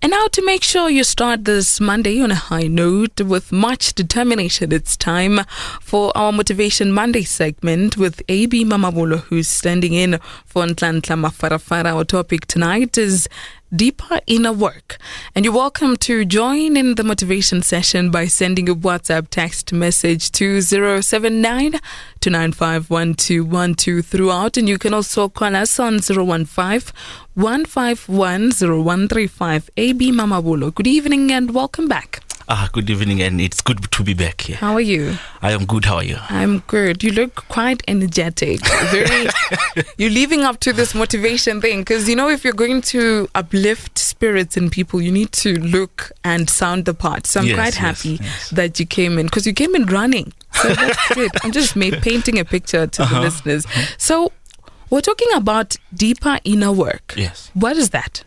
And now to make sure you start this Monday on a high note with much determination, it's time for our Motivation Monday segment with AB Mamabolo, who's standing in for Ntlantla Mafarafara. Our topic tonight is deeper inner work. And you're welcome to join in the motivation session by sending a WhatsApp text message to 079-295-1212 throughout. And you can also call us on 015-151-0135. AB Mamabolo, good evening and welcome back. Good evening, and it's good to be back here. How are you? I am good. How are you? I'm good. You look quite energetic. You're living up to this motivation thing, because if you're going to uplift spirits in people, you need to look and sound the part. So I'm quite happy that you came in, because you came in running. So that's good. I'm just painting a picture to the listeners. So we're talking about deeper inner work. Yes. What is that?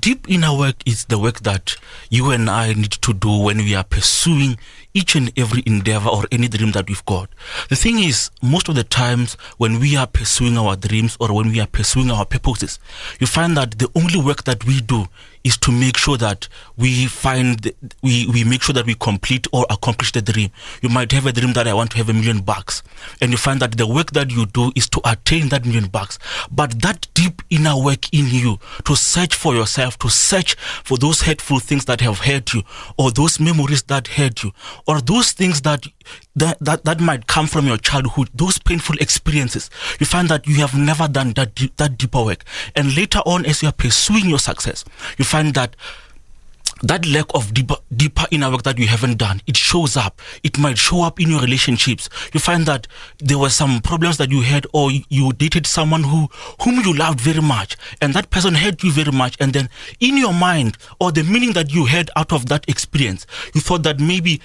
Deep inner work is the work that you and I need to do when we are pursuing each and every endeavor or any dream that we've got. The thing is, most of the times when we are pursuing our dreams or when we are pursuing our purposes, you find that the only work that we do is to make sure that we make sure that we complete or accomplish the dream. You might have a dream that I want to have $1 million, and you find that the work that you do is to attain that $1 million. But that deep inner work in you, to search for yourself, to search for those hurtful things that have hurt you, or those memories that hurt you, or those things that might come from your childhood, those painful experiences, you find that you have never done that deeper work. And later on, as you are pursuing your success, you find that lack of deeper inner work that you haven't done, it shows up. It might show up in your relationships. You find that there were some problems that you had, or you dated someone whom you loved very much, and that person hurt you very much, and then in your mind, or the meaning that you had out of that experience, you thought that maybe,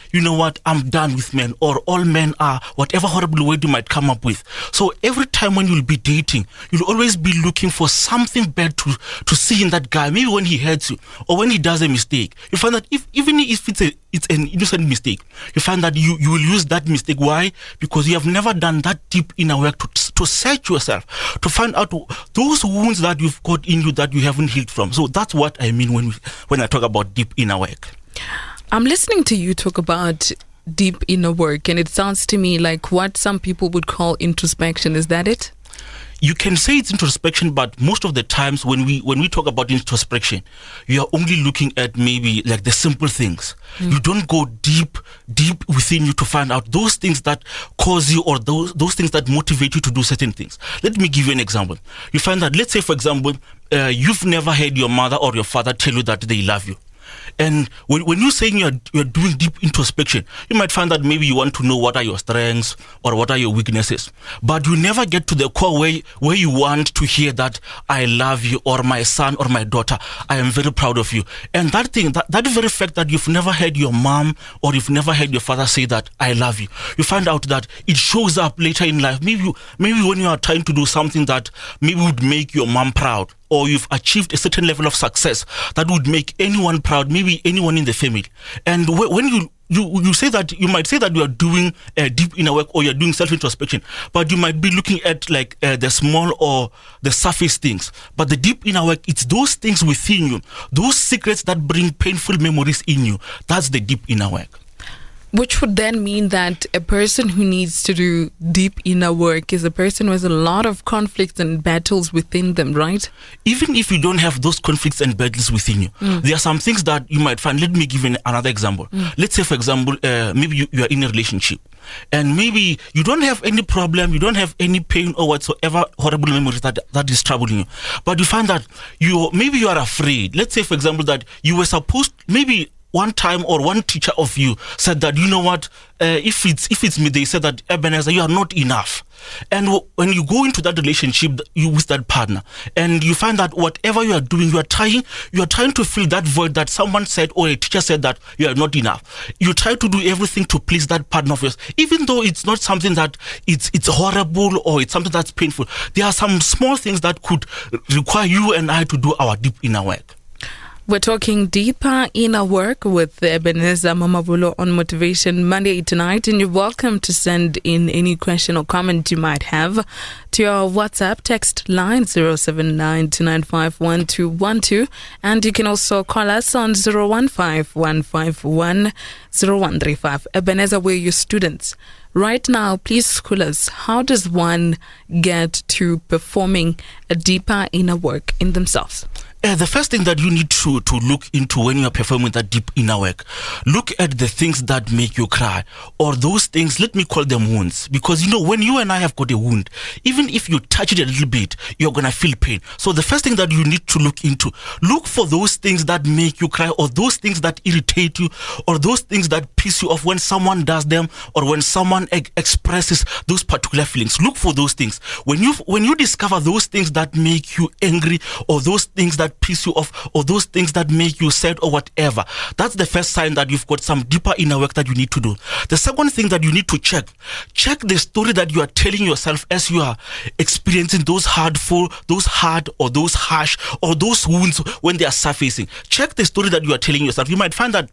I'm done with men, or all men are, whatever horrible word you might come up with. So every time when you'll be dating, you'll always be looking for something bad to see in that guy. Maybe when he hurts you, or when he does a mistake, you find that even if it's an innocent mistake, you find that you will use that mistake. Why? Because you have never done that deep inner work to search yourself, to find out those wounds that you've got in you that you haven't healed from. So that's what I mean when I talk about deep inner work. I'm listening to you talk about deep inner work, and it sounds to me like what some people would call introspection. Is that it? You can say it's introspection, but most of the times when we talk about introspection, you are only looking at maybe like the simple things. You don't go deep within you to find out those things that cause you, or those things that motivate you to do certain things. Let me give you an example. You find that, let's say, for example, you've never heard your mother or your father tell you that they love you. And when you're saying you're doing deep introspection, you might find that maybe you want to know what are your strengths or what are your weaknesses, but you never get to the core where you want to hear that I love you, or my son or my daughter, I am very proud of you. And that thing, that very fact that you've never heard your mom or you've never heard your father say that I love you, you find out that it shows up later in life. Maybe when you are trying to do something that maybe would make your mom proud, or you've achieved a certain level of success that would make anyone proud, maybe anyone in the family. And when you say that, you might say that you are doing deep inner work, or you're doing self-introspection, but you might be looking at like the small or the surface things. But the deep inner work, it's those things within you, those secrets that bring painful memories in you. That's the deep inner work. Which would then mean that a person who needs to do deep inner work is a person who has a lot of conflicts and battles within them, right? Even if you don't have those conflicts and battles within you, there are some things that you might find. Let me give you another example. Let's say, for example, maybe you are in a relationship, and maybe you don't have any problem, you don't have any pain or whatsoever horrible memories that is troubling you, but you find that you are afraid. Let's say, for example, that you were supposed, maybe one time, or one teacher of you said that, if it's me, they said that, Ebenezer, you are not enough. And when you go into that relationship with that partner, and you find that whatever you are doing, you are trying to fill that void that someone said, or a teacher said that you are not enough. You try to do everything to please that partner of yours, even though it's not something that it's horrible, or it's something that's painful. There are some small things that could require you and I to do our deep inner work. We're talking deeper inner work with Ebenezer Mamavulo on Motivation Monday tonight, and you're welcome to send in any question or comment you might have to your WhatsApp text line 079-295-1212, and you can also call us on 015-151-0135. Ebenezer, we're your students. Right now, please school us. How does one get to performing a deeper inner work in themselves? The first thing that you need to look into when you are performing that deep inner work, look at the things that make you cry, or those things, let me call them wounds. Because, when you and I have got a wound, even if you touch it a little bit, you're going to feel pain. So the first thing that you need to look into, look for those things that make you cry, or those things that irritate you, or those things that piss you off when someone does them, or when someone expresses those particular feelings. Look for those things. When you discover those things that make you angry, or those things that piss you off, or those things that make you sad, or whatever, that's the first sign that you've got some deeper inner work that you need to do. The second thing that you need to check the story that you are telling yourself as you are experiencing those hard or those harsh or those wounds when they are surfacing. Check the story that you are telling yourself. You might find that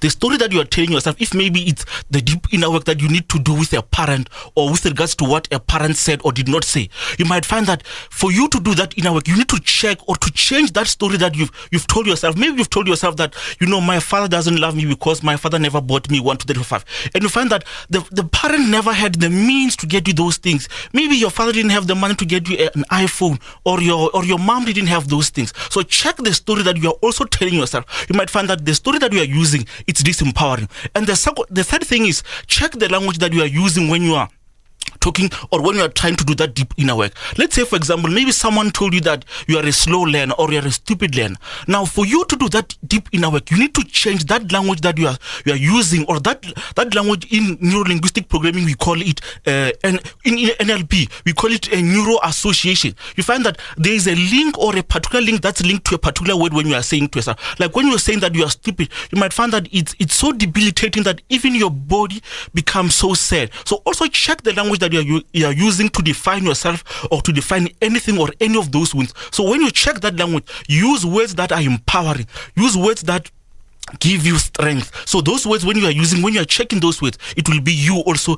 the story that you are telling yourself, if maybe it's the deep inner work that you need to do with a parent, or with regards to what a parent said or did not say, you might find that for you to do that inner work, you need to check or to change that story that you've told yourself. Maybe you've told yourself that, my father doesn't love me because my father never bought me 1, 2, 3, 4, 5. And you find that the parent never had the means to get you those things. Maybe your father didn't have the money to get you an iPhone, or your mom didn't have those things. So check the story that you are also telling yourself. You might find that the story that you are using, it's disempowering. And the third thing is, check the language that you are using when you are talking, or when you are trying to do that deep inner work. Let's say, for example, maybe someone told you that you are a slow learner, or you are a stupid learner. Now, for you to do that deep inner work, you need to change that language that you are using, or that language. In neuro-linguistic programming, we call it, and in NLP, we call it a neuro association. You find that there is a link, or a particular link that's linked to a particular word when you are saying to yourself. Like when you are saying that you are stupid, you might find that it's so debilitating that even your body becomes so sad. So also check the language that you are using to define yourself, or to define anything or any of those wounds. So when you check that language, use words that are empowering, use words that give you strength. So those words, when you are checking those words, it will be you also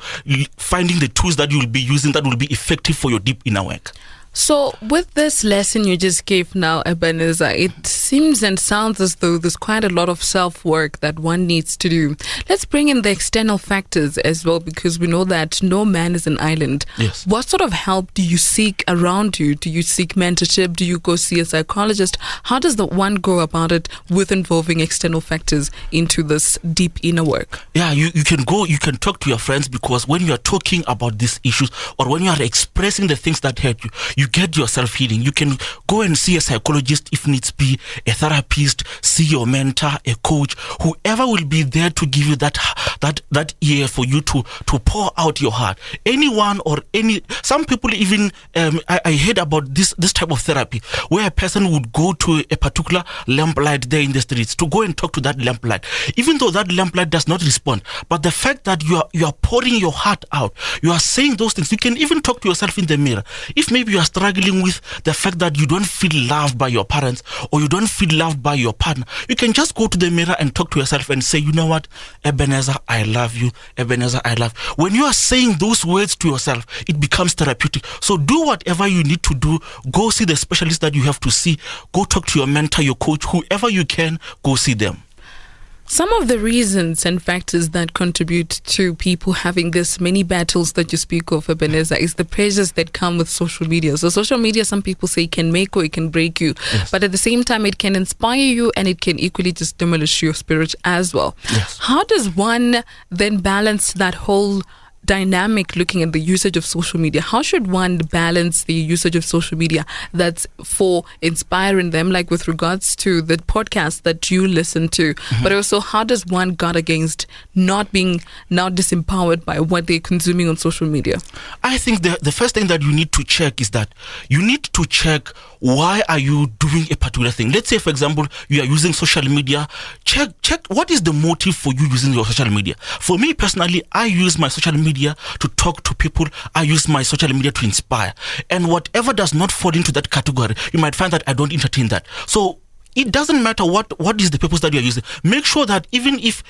finding the tools that you will be using that will be effective for your deep inner work. So with this lesson you just gave now, Ebenezer, it seems and sounds as though there's quite a lot of self-work that one needs to do. Let's bring in the external factors as well, because we know that no man is an island. Yes. What sort of help do you seek around you? Do you seek mentorship? Do you go see a psychologist? How does the one go about it with involving external factors into this deep inner work? Yeah, you can talk to your friends, because when you are talking about these issues, or when you are expressing the things that hurt you, you get yourself healing. You can go and see a psychologist if needs be, a therapist, see your mentor, a coach, whoever will be there to give you that ear for you to pour out your heart. Anyone or some people even, I heard about this type of therapy, where a person would go to a particular lamplight there in the streets to go and talk to that lamplight. Even though that lamplight does not respond, but the fact that you are pouring your heart out, you are saying those things. You can even talk to yourself in the mirror. If maybe you are struggling with the fact that you don't feel loved by your parents, or you don't feel loved by your partner, you can just go to the mirror and talk to yourself and say, you know what, Ebenezer, I love you. Ebenezer, I love you. When you are saying those words to yourself, it becomes therapeutic. So do whatever you need to do. Go see the specialist that you have to see. Go talk to your mentor, your coach, whoever you can, go see them. Some of the reasons and factors that contribute to people having this many battles that you speak of, Ebenezer, is the pressures that come with social media. So social media, some people say, can make or it can break you. Yes. But at the same time, it can inspire you, and it can equally just demolish your spirit as well. Yes. How does one then balance that whole dynamic looking at the usage of social media? How should one balance the usage of social media that's for inspiring them, like with regards to the podcast that you listen to, but also how does one guard against not being now disempowered by what they're consuming on social media? I think the first thing that you need to check is that you need to check, why are you doing a particular thing? Let's say, for example, you are using social media. Check what is the motive for you using your social media. For me personally, I use my social media to talk to people. I use my social media to inspire. And whatever does not fall into that category, you might find that I don't entertain that. So it doesn't matter what is the purpose that you are using. Make sure that even if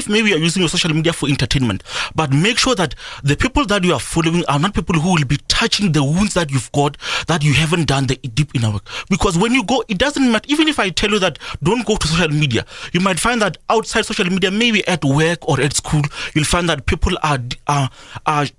maybe you are using your social media for entertainment, but make sure that the people that you are following are not people who will be touching the wounds that you've got, that you haven't done the deep inner work. Because when you go, it doesn't matter. Even if I tell you that don't go to social media, you might find that outside social media, maybe at work or at school, you'll find that people are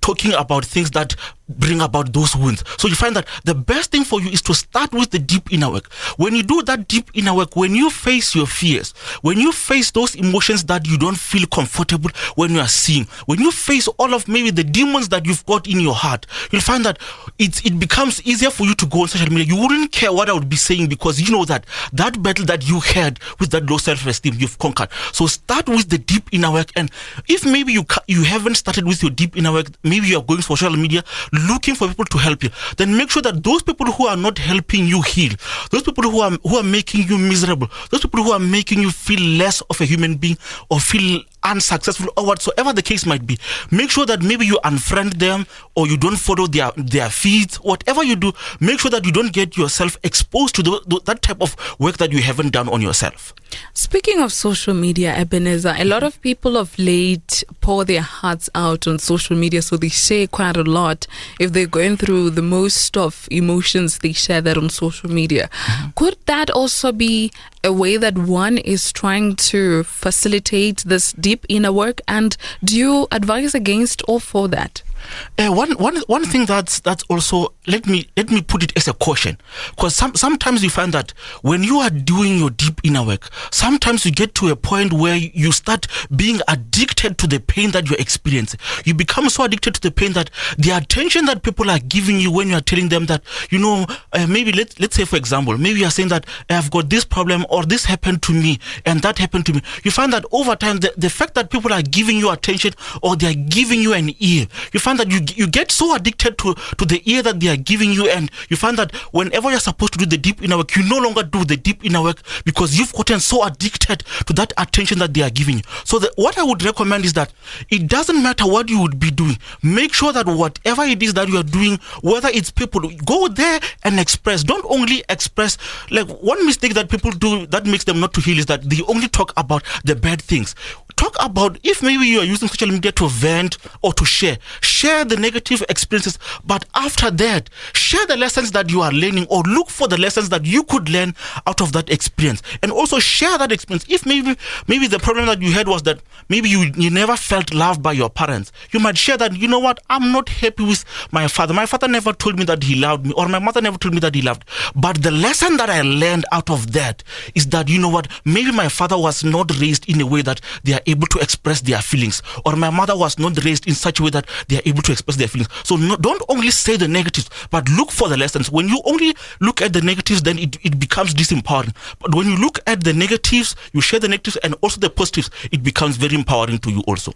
talking about things that bring about those wounds. So you find that the best thing for you is to start with the deep inner work. When you do that deep inner work, when you face your fears, when you face those emotions that you don't feel comfortable when you are seeing, when you face all of maybe the demons that you've got in your heart, you'll find that it becomes easier for you to go on social media. You wouldn't care what I would be saying, because you know that battle that you had with that low self-esteem, you've conquered. So start with the deep inner work. And if maybe you haven't started with your deep inner work, maybe you are going for social media looking for people to help you, then make sure that those people who are not helping you heal, those people who are making you miserable, those people who are making you feel less of a human being or feel unsuccessful or whatsoever the case might be, make sure that maybe you unfriend them or you don't follow their feeds. Whatever you do, make sure that you don't get yourself exposed to that type of work that you haven't done on yourself. Speaking of social media, Ebenezer, a lot of people of late pour their hearts out on social media, so they share quite a lot. If they're going through the most of emotions, they share that on social media. Mm-hmm. Could that also be a way that one is trying to facilitate this deep inner work? And do you advise against or for that? One thing that's also, let me put it as a caution, because sometimes you find that when you are doing your deep inner work, sometimes you get to a point where you start being addicted to the pain that you're experiencing. You become so addicted to the pain that the attention that people are giving you when you are telling them that, maybe let's say, for example, maybe you are saying that I've got this problem or this happened to me and that happened to me. You find that over time, the fact that people are giving you attention or they are giving you an ear, you find that you get so addicted to the ear that they are giving you, and you find that whenever you're supposed to do the deep inner work, you no longer do the deep inner work because you've gotten so addicted to that attention that they are giving you. So what I would recommend is that it doesn't matter what you would be doing. Make sure that whatever it is that you are doing, whether it's people, go there and express. Don't only express. Like, one mistake that people do that makes them not to heal is that they only talk about the bad things. Talk about, if maybe you are using social media to vent or to share the negative experiences, but after that, share the lessons that you are learning, or look for the lessons that you could learn out of that experience, and also share that experience. If maybe the problem that you had was that maybe you never felt loved by your parents, you might share that, you know what, I'm not happy with my father. My father never told me that he loved me, or my mother never told me that he loved. But the lesson that I learned out of that is that, you know what, maybe my father was not raised in a way that they are able to express their feelings, or my mother was not raised in such a way that they are able to express their feelings. So don't only say the negatives, but look for the lessons. When you only look at the negatives, then it becomes disempowering. But when you look at the negatives, you share the negatives and also the positives, it becomes very empowering to you also.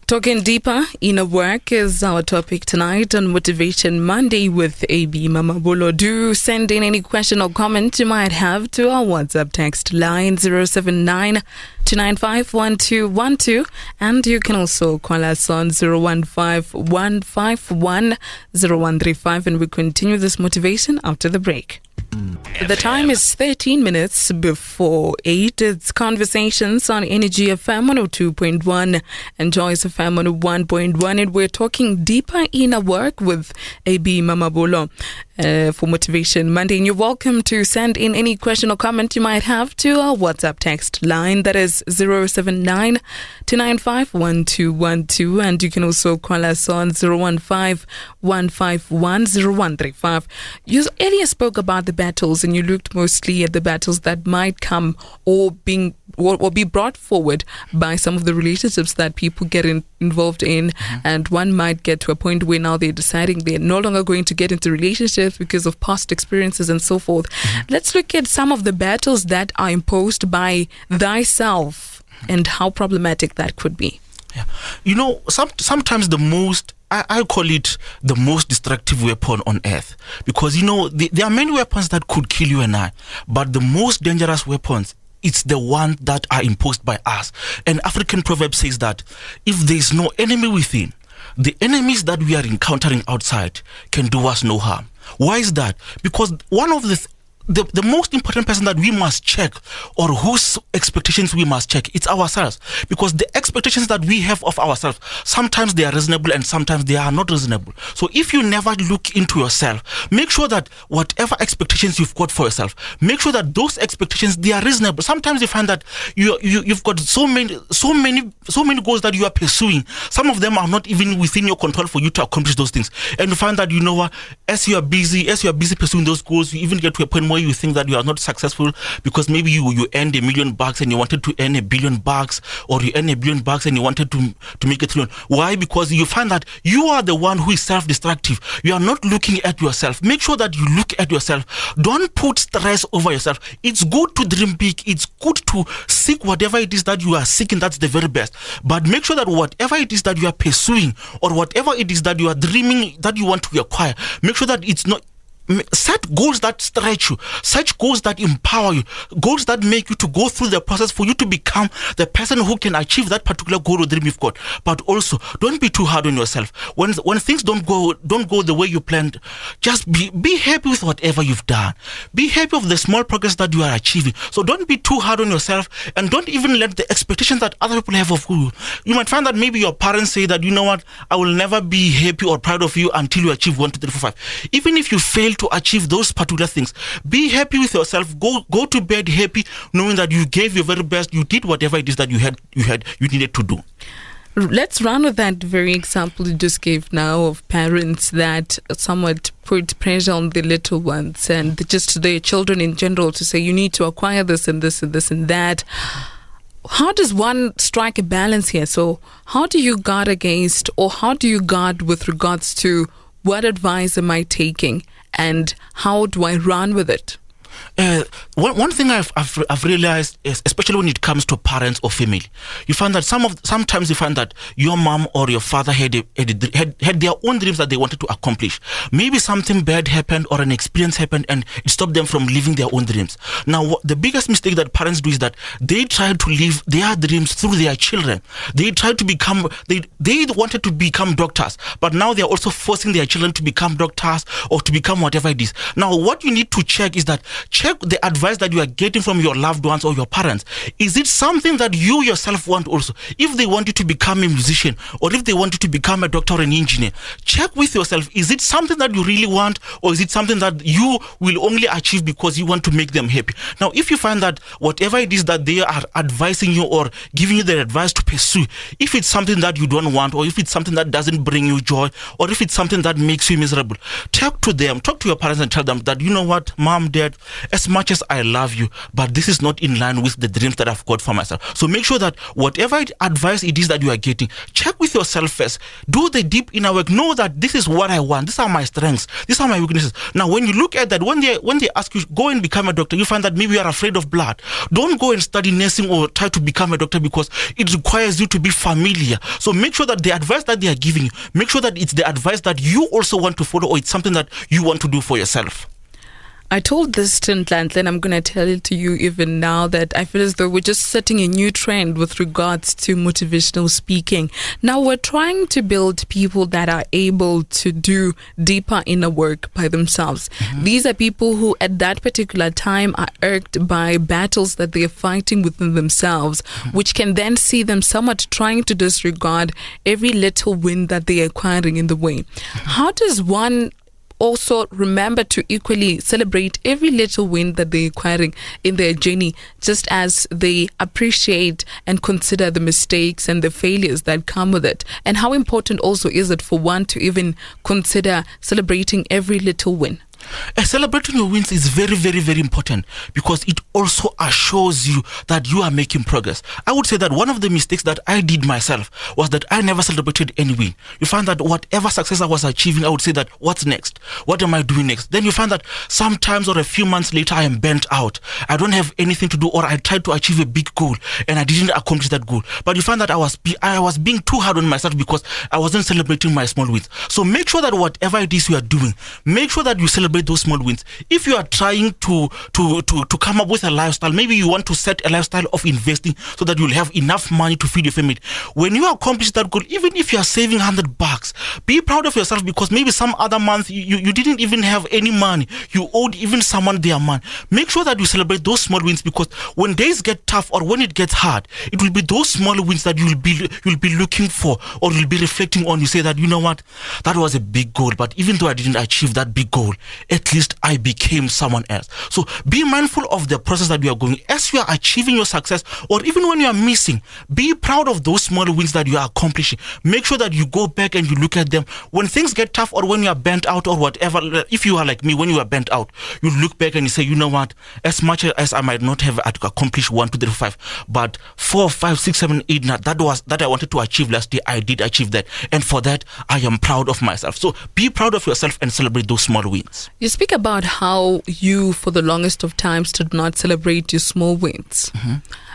Talking deeper inner work is our topic tonight on Motivation Monday with AB Mamabolo. Do send in any question or comment you might have to our WhatsApp text line 079-295-1212, and you can also call us on 015-151-0135, and we continue this motivation after the break. The time is 13 minutes before 8. It's Conversations on Energy FM 102.1 and Joyce FM 101.1, and we're talking deeper inner work with AB Mamabolo for Motivation Monday. And you're welcome to send in any question or comment you might have to our WhatsApp text line, that is 079-295-1212, and you can also call us on 015-151-0135. You earlier spoke about the battles, and you looked mostly at the battles that might come or be brought forward by some of the relationships that people get involved in. Mm-hmm. And one might get to a point where now they're deciding they're no longer going to get into relationships because of past experiences and so forth. Mm-hmm. Let's look at some of the battles that are imposed by thyself and how problematic that could be. Yeah. Sometimes the most, I call it the most destructive weapon on earth, because there are many weapons that could kill you and I, but the most dangerous weapons, it's the one that are imposed by us. An African proverb says that if there is no enemy within, the enemies that we are encountering outside can do us no harm. Why is that? Because one of the the most important person that we must check, or whose expectations we must check, it's ourselves. Because the expectations that we have of ourselves, sometimes they are reasonable and sometimes they are not reasonable. So if you never look into yourself, make sure that whatever expectations you've got for yourself, make sure that those expectations, they are reasonable. Sometimes you find that you've got so many goals that you are pursuing. Some of them are not even within your control for you to accomplish those things. And you find that, you know what, as you are busy pursuing those goals, you even get to a point where you think that you are not successful because maybe you earned $1 million and you wanted to earn $1 billion, or you earn $1 billion and you wanted to make $1 trillion. Why? Because you find that you are the one who is self-destructive. You are not looking at yourself. Make sure that you look at yourself. Don't put stress over yourself. It's good to dream big. It's good to seek whatever it is that you are seeking. That's the very best. But make sure that whatever it is that you are pursuing, or whatever it is that you are dreaming that you want to acquire, make sure that it's not. Set goals that stretch you, set goals that empower you, goals that make you to go through the process for you to become the person who can achieve that particular goal or dream you've got. But also, don't be too hard on yourself. When things don't go the way you planned, just be happy with whatever you've done. Be happy with the small progress that you are achieving. So don't be too hard on yourself, and don't even let the expectations that other people have of you. You might find that maybe your parents say that, you know what, I will never be happy or proud of you until you achieve 1, 2, 3, 4, 5. Even if you fail to achieve those particular things, be happy with yourself. Go to bed happy, knowing that you gave your very best. You did whatever it is that you needed to do. Let's run with that very example you just gave now of parents that somewhat put pressure on the little ones and just their children in general to say, you need to acquire this and this and this and that. How does one strike a balance here? So how do you guard against, or how do you guard with regards to what advice am I taking and how do I run with it? One thing I've realized is, especially when it comes to parents or family, you find that sometimes you find that your mom or your father had their own dreams that they wanted to accomplish. Maybe something bad happened or an experience happened and it stopped them from living their own dreams. Now, the biggest mistake that parents do is that they try to live their dreams through their children. They try to become, they wanted to become doctors, but now they're also forcing their children to become doctors or to become whatever it is. Now, what you need to check is that check the advice that you are getting from your loved ones or your parents. Is it something that you yourself want also? If they want you to become a musician, or if they want you to become a doctor or an engineer, check with yourself, is it something that you really want, or is it something that you will only achieve because you want to make them happy? Now, if you find that whatever it is that they are advising you or giving you the advice to pursue, if it's something that you don't want, or if it's something that doesn't bring you joy, or if it's something that makes you miserable, talk to them, talk to your parents and tell them that, you know what, mom, dad, as much as I love you, but this is not in line with the dreams that I've got for myself. So make sure that whatever advice it is that you are getting, check with yourself first. Do the deep inner work. Know that this is what I want. These are my strengths. These are my weaknesses. Now, when you look at that, when they ask you, go and become a doctor, you find that maybe you are afraid of blood. Don't go and study nursing or try to become a doctor because it requires you to be familiar. So make sure that the advice that they are giving you, make sure that it's the advice that you also want to follow, or it's something that you want to do for yourself. I told this to Nhlanhla, and I'm going to tell it to you even now, that I feel as though we're just setting a new trend with regards to motivational speaking. Now, we're trying to build people that are able to do deeper inner work by themselves. Mm-hmm. These are people who at that particular time are irked by battles that they are fighting within themselves, mm-hmm. which can then see them somewhat trying to disregard every little win that they are acquiring in the way. Mm-hmm. How does one also remember to equally celebrate every little win that they're acquiring in their journey, just as they appreciate and consider the mistakes and the failures that come with it? And how important also is it for one to even consider celebrating every little win? Celebrating your wins is very, very, very important because it also assures you that you are making progress. I would say that one of the mistakes that I did myself was that I never celebrated any win. You find that whatever success I was achieving, I would say that, what's next? What am I doing next? Then you find that sometimes or a few months later, I am burnt out. I don't have anything to do, or I tried to achieve a big goal and I didn't accomplish that goal. But you find that I was being too hard on myself because I wasn't celebrating my small wins. So make sure that whatever it is you are doing, make sure that you celebrate celebrate those small wins. If you are trying to come up with a lifestyle, maybe you want to set a lifestyle of investing so that you'll have enough money to feed your family. When you accomplish that goal, even if you are saving $100, be proud of yourself, because maybe some other month you didn't even have any money. You owed even someone their money. Make sure that you celebrate those small wins, because when days get tough or when it gets hard, it will be those small wins that you'll be looking for, or you'll be reflecting on. You say that, you know what, that was a big goal, but even though I didn't achieve that big goal, at least I became someone else. So be mindful of the process that you are going. As you are achieving your success, or even when you are missing, be proud of those small wins that you are accomplishing. Make sure that you go back and you look at them. When things get tough, or when you are bent out or whatever, if you are like me, when you are bent out, you look back and you say, you know what, as much as I might not have accomplished 1, 2, 3, 5, but 4, 5, 6, 7, 8, that I wanted to achieve last year, I did achieve that. And for that, I am proud of myself. So be proud of yourself and celebrate those small wins. You speak about how you, for the longest of times, did not celebrate your small wins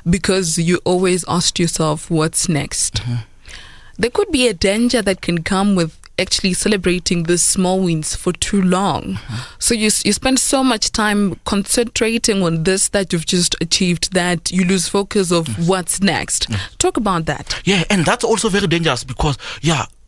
because you always asked yourself, what's next? There could be a danger that can come with actually celebrating the small wins for too long. So you spend so much time concentrating on this that you've just achieved that you lose focus of what's next. Talk about that. Yeah, and that's also very dangerous, because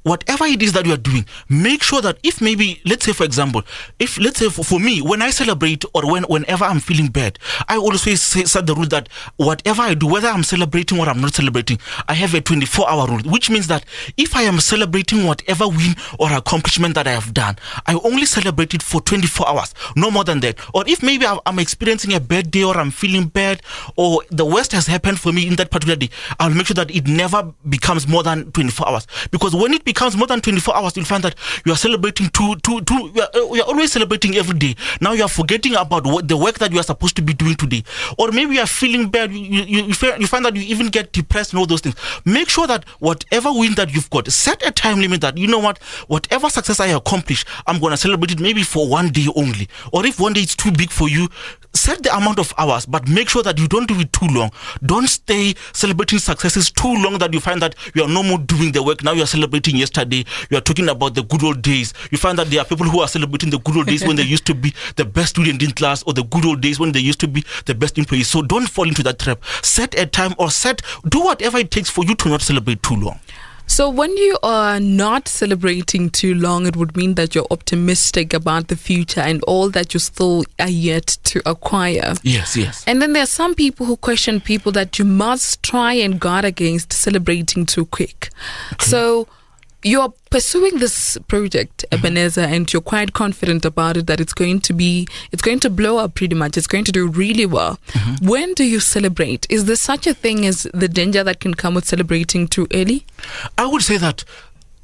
whatever it is that you are doing, make sure that if maybe, let's say for example, if let's say for me, when I celebrate, or whenever I'm feeling bad, I always set the rule that whatever I do, whether I'm celebrating or I'm not celebrating, I have a 24-hour rule, which means that if I am celebrating whatever win or accomplishment that I have done, I only celebrate it for 24 hours, no more than that. Or if maybe I'm experiencing a bad day, or I'm feeling bad, or the worst has happened for me in that particular day, I'll make sure that it never becomes more than 24 hours. Because when it becomes more than 24 hours, you'll find that you are celebrating you're always celebrating every day. Now you are forgetting about the work that you are supposed to be doing today. Or maybe you are feeling bad, you find that you even get depressed and all those things. Make sure that whatever win that you've got, set a time limit that, you know what, whatever success I accomplish, I'm going to celebrate it maybe for one day only. Or if one day it's too big for you, set the amount of hours, but make sure that you don't do it too long. Don't stay celebrating successes too long that you find that you are no more doing the work. Now you are celebrating yesterday. You are talking about the good old days. You find that there are people who are celebrating the good old days when they used to be the best student in class, or the good old days when they used to be the best employees. So don't fall into that trap. Set a time, or do whatever it takes for you to not celebrate too long. So when you are not celebrating too long, it would mean that you're optimistic about the future and all that you still are yet to acquire. Yes. And then there are some people who question people that you must try and guard against celebrating too quick. Okay. So you're pursuing this project, Ebenezer, and you're quite confident about it, that it's going to blow up pretty much. It's going to do really well. When do you celebrate? Is there such a thing as the danger that can come with celebrating too early? I would say that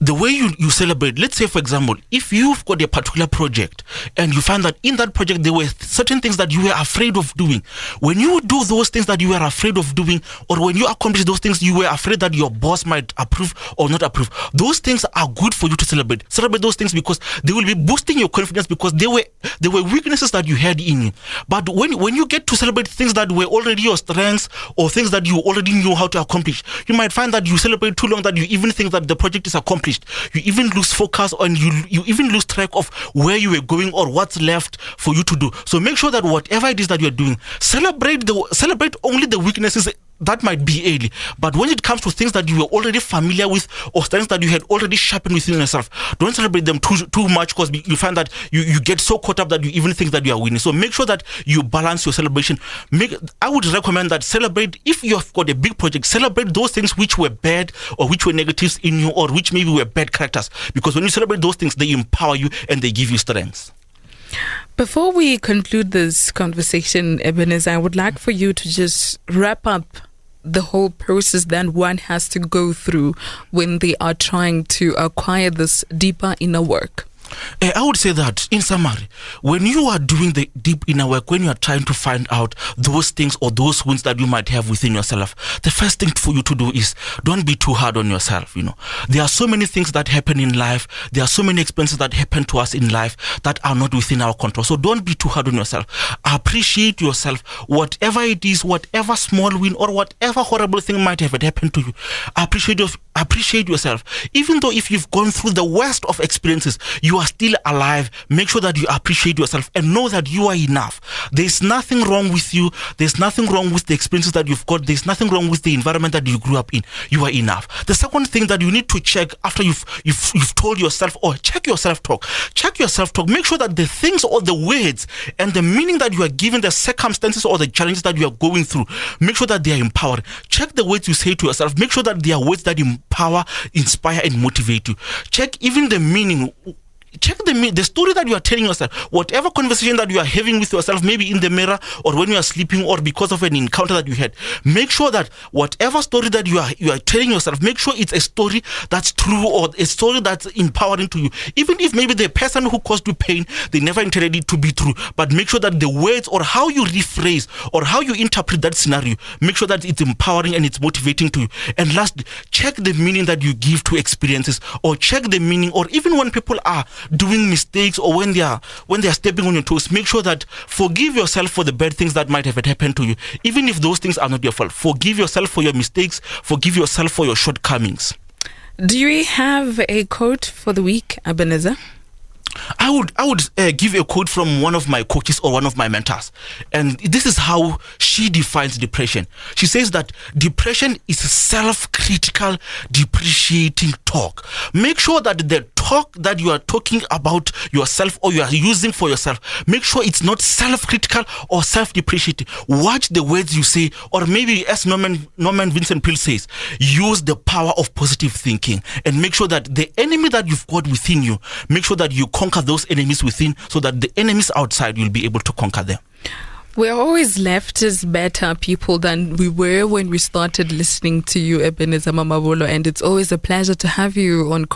the way you celebrate, let's say for example, if you've got a particular project and you find that in that project there were certain things that you were afraid of doing, when you do those things that you were afraid of doing, or when you accomplish those things you were afraid that your boss might approve or not approve, those things are good for you to celebrate. Celebrate those things, because they will be boosting your confidence, because they were weaknesses that you had in you. But when you get to celebrate things that were already your strengths, or things that you already knew how to accomplish, you might find that you celebrate too long that you even think that the project is accomplished. You even lose focus, and you even lose track of where you were going or what's left for you to do. So make sure that whatever it is that you're doing, celebrate only the weaknesses that might be early. But when it comes to things that you were already familiar with, or things that you had already sharpened within yourself, don't celebrate them too much, because you find that you get so caught up that you even think that you are winning. So make sure that you balance your celebration. I would recommend that celebrate, if you've got a big project, celebrate those things which were bad or which were negatives in you, or which maybe were bad characters, because when you celebrate those things, they empower you and they give you strength. Before we conclude this conversation, Ebenezer, I would like for you to just wrap up the whole process that one has to go through when they are trying to acquire this deeper inner work. I would say that, in summary, when you are doing the deep inner work, when you are trying to find out those things or those wounds that you might have within yourself, the first thing for you to do is don't be too hard on yourself. There are so many things that happen in life. There are so many experiences that happen to us in life that are not within our control. So don't be too hard on yourself. Appreciate yourself, whatever it is, whatever small win or whatever horrible thing might have happened to you. Appreciate appreciate yourself. Even though if you've gone through the worst of experiences, you are still alive. Make sure that you appreciate yourself and know that you are enough. There's nothing wrong with you. There's nothing wrong with the experiences that you've got. There's nothing wrong with the environment that you grew up in. You are enough. The second thing that you need to check after you've told yourself, or check your self-talk. Check your self-talk. Make sure that the things or the words and the meaning that you are given, the circumstances or the challenges that you are going through, make sure that they are empowering. Check the words you say to yourself. Make sure that they are words that empower, inspire, and motivate you. Check even the meaning. Check the story that you are telling yourself. Whatever conversation that you are having with yourself, maybe in the mirror or when you are sleeping or because of an encounter that you had, make sure that whatever story that you are telling yourself, make sure it's a story that's true or a story that's empowering to you. Even if maybe the person who caused you pain, they never intended it to be true, but make sure that the words or how you rephrase or how you interpret that scenario, make sure that it's empowering and it's motivating to you. And lastly, check the meaning that you give to experiences, or check the meaning, or even when people are doing mistakes or when they are stepping on your toes, make sure that forgive yourself for the bad things that might have happened to you, even if those things are not your fault. Forgive yourself for your mistakes. Forgive yourself for your shortcomings. Do you have a quote for the week, Ebenezer? I would give a quote from one of my coaches or one of my mentors, and this is how she defines depression. She says that depression is self-critical, depreciating talk. Make sure that the talk that you are talking about yourself or you are using for yourself, make sure it's not self-critical or self-depreciating. Watch the words you say, or maybe as Norman Vincent Peale says, use the power of positive thinking, and make sure that the enemy that you've got within you, make sure that you conquer those enemies within, so that the enemies outside you'll be able to conquer them. We're always left as better people than we were when we started listening to you, Ebenezer Mamabolo, and it's always a pleasure to have you on